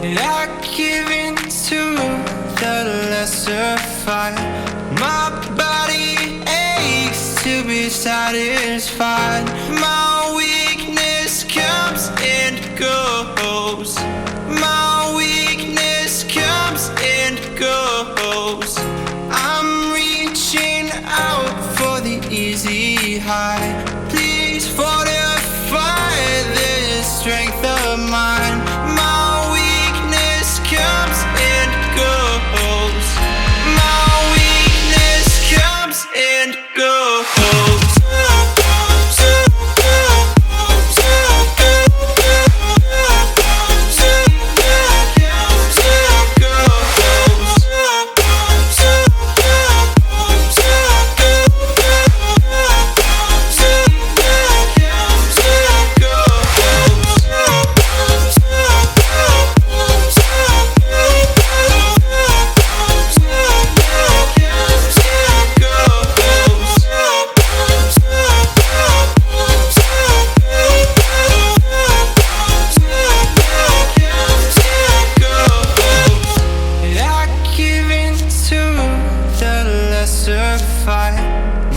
I give in to the lesser fight. My body aches to be satisfied. My weakness comes and goes. My weakness comes and goes. I'm reaching out for the easy high. Please fortify this strength of mine. My weakness comes and goes. My weakness comes and goes.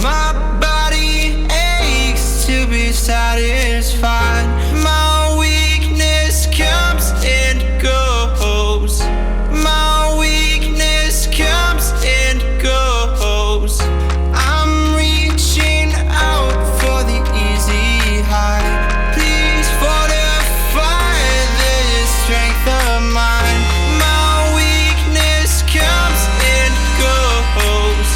My body aches to be satisfied. My weakness comes and goes. My weakness comes and goes. I'm reaching out for the easy high. Please fortify this strength of mine. My weakness comes and goes.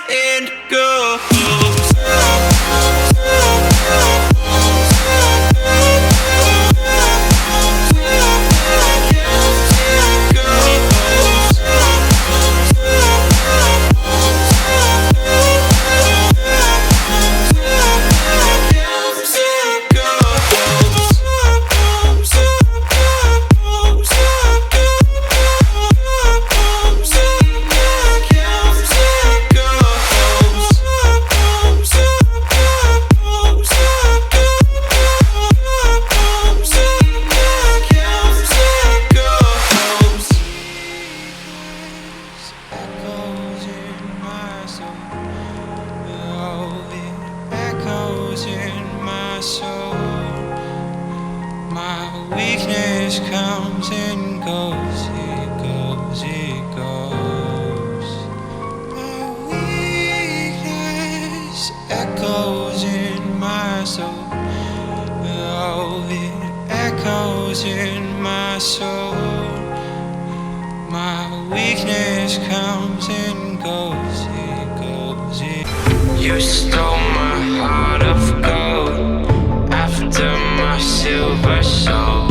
And go. My weakness comes and goes, it goes, it goes. My weakness echoes in my soul. Oh, it echoes in my soul. My weakness comes and goes, it goes, it. You stole my heart of gold after my silver soul.